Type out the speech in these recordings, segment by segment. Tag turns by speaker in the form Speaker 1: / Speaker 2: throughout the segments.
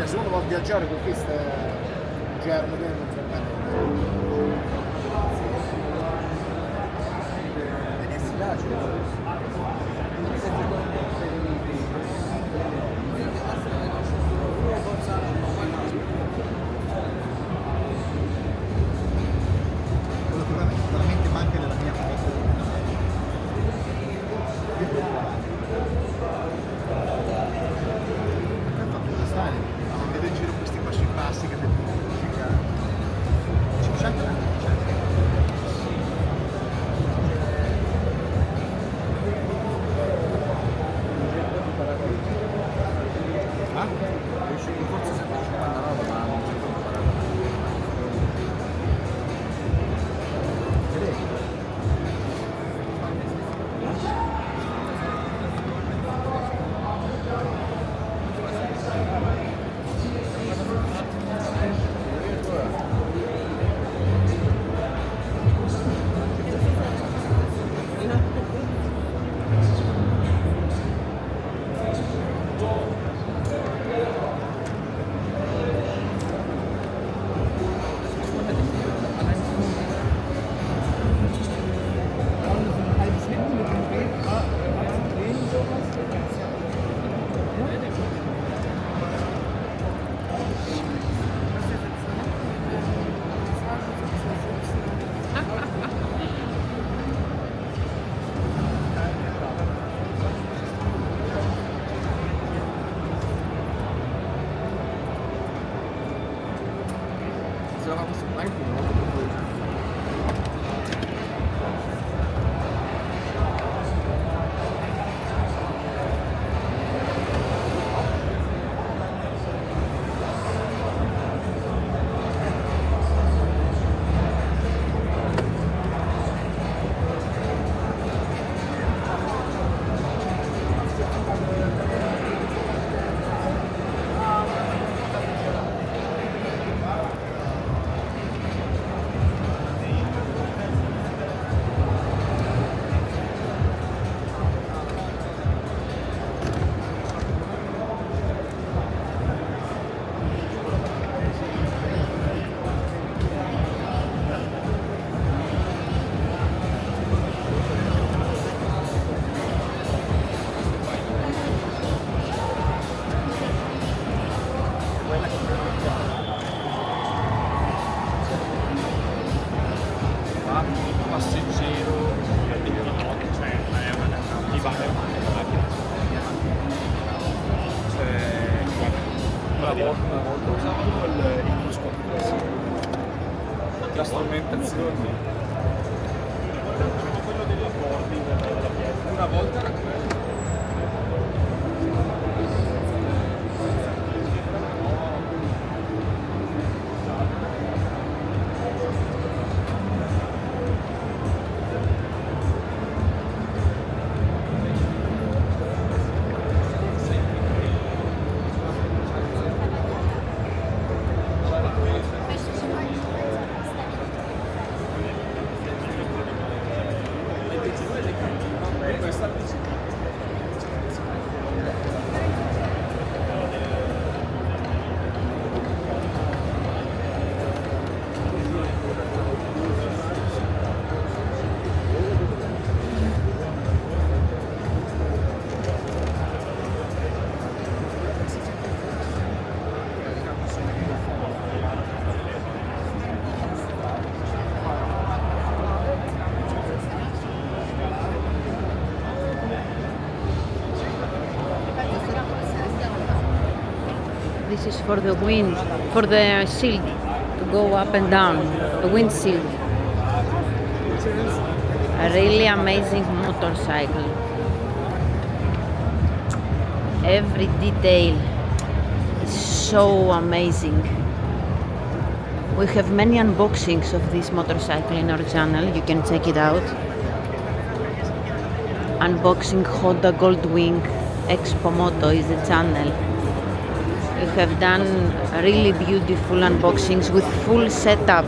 Speaker 1: se uno va a viaggiare con queste germe non permette.
Speaker 2: Veramente manca della mia foto. Vedo in giro questi qua sui passi che devono musica. Ci c'è anche una
Speaker 1: Forse 159 ma non c'è proprio paragone.
Speaker 3: Passeggero, cioè è una macchina. Una volta usavano il cruscotto, la strumentazione. Quello delle bordi della pietra. Una volta era quello.
Speaker 4: This is for the wind, for the shield to go up and down, the wind shield. A really amazing motorcycle. Every detail is so amazing. We have many unboxings of this motorcycle in our channel, you can check it out. Unboxing Honda GOLDWING Expo Moto is the channel. We have done really beautiful unboxings with full setup.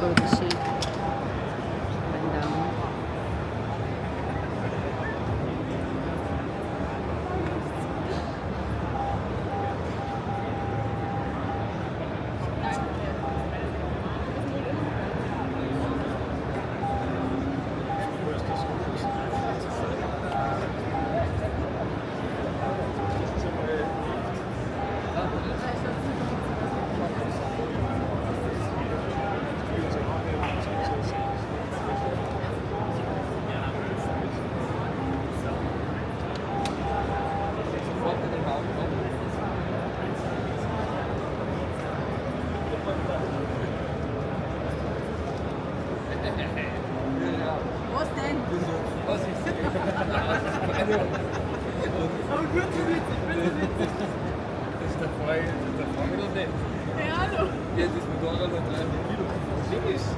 Speaker 4: through the seat and down.
Speaker 5: Was denn? Aber gut,
Speaker 3: Ist der Frau oder nicht?
Speaker 5: ja, hallo.
Speaker 3: Ja, das Motorrad hat 300 Kilo. Das ist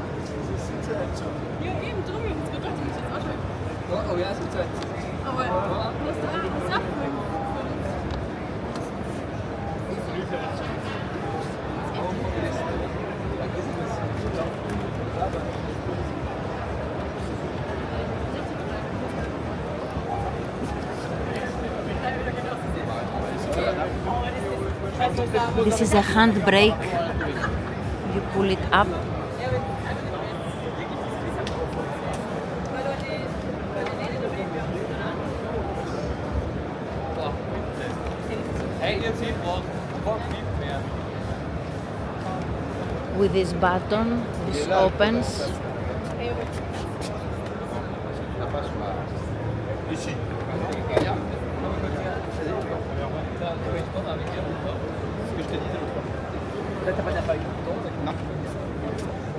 Speaker 5: Ja, eben, drum, ich hab's gedacht, ich muss jetzt aussteigen.
Speaker 3: Oh ja, so Zeit.
Speaker 5: Aber was sagt man?
Speaker 4: This is a handbrake. You pull it up.
Speaker 3: Hey, jetzt hier braucht nicht mehr.
Speaker 4: With this button, this opens.
Speaker 3: Ici. Ce que je te disais l'autre fois. Là, t'as pas d'impact.
Speaker 2: Non.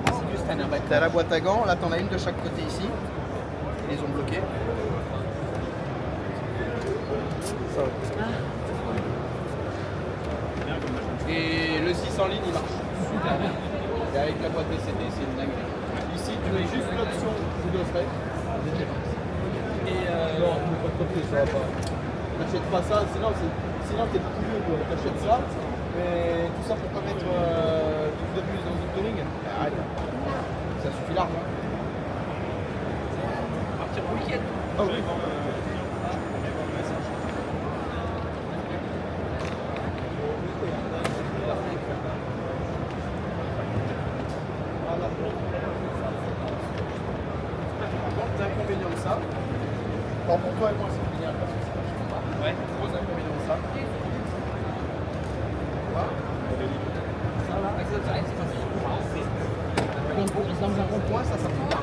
Speaker 2: C'est juste un impact. T'as la boîte à gants, là t'en as une de chaque côté ici. Ils les ont bloqués. Et le 6 en ligne il marche super bien. Et avec la boîte DCT c'est une dinguerie. Ici tu mets juste l'option vous devrez. Et non, ça va pas. T'achètes pas ça, sinon t'es plus vieux quoi. T'achètes ça, mais tout ça pour pas mettre plus de plus dans une touring. Arrête. Ça suffit largement.
Speaker 3: Partir pour le week-end.
Speaker 2: Oh oui. L'inconvénient de ça, alors pour toi et moi c'est génial parce que c'est vachement bas.
Speaker 3: Ouais.
Speaker 2: Gros inconvénient de ça. Dans un rond-point, ça fait pas.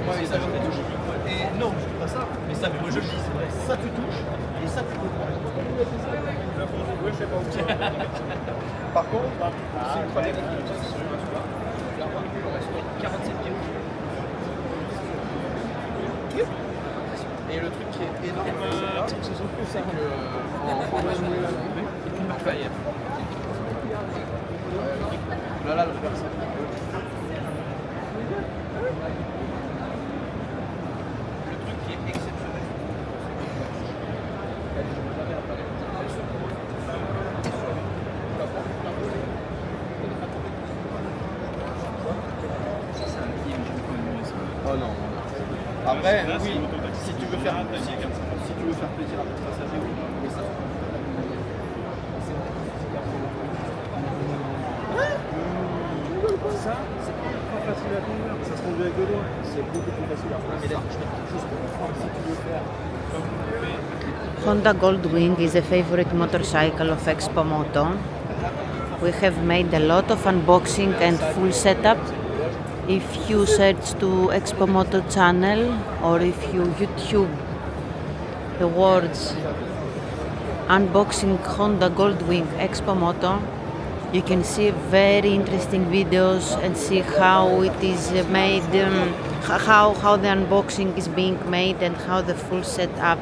Speaker 2: Ouais, ça je touche. Et non, je dis pas ça.
Speaker 3: Mais ça, mais moi je le dis, c'est vrai.
Speaker 2: Ça tu touches et ça tu peux prendre.
Speaker 3: Oui, je sais pas où ça.
Speaker 2: Par contre, c'est ultra négatif.
Speaker 3: 47 kilos.
Speaker 2: Et le truc qui est énorme, c'est que en là, le regarde ça. Le truc qui est exceptionnel. Oh non. Après, oui, si tu veux faire plaisir à ton passager, oui. Mais ça.
Speaker 1: Ça, c'est pas facile à conduire, ça se conduit avec le doigt. C'est beaucoup plus facile à faire. Mais là, je mets quelque chose pour prendre si tu veux faire.
Speaker 4: Honda GOLDWING is a favorite motorcycle of Expo Moto. We have made a lot of unboxing and full setup. If you search to Expo Moto channel or if you YouTube the words unboxing Honda GOLDWING Expo Moto, you can see very interesting videos and see how it is made, how the unboxing is being made and how the full setup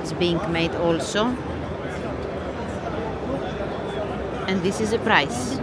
Speaker 4: is being made also. And this is a price.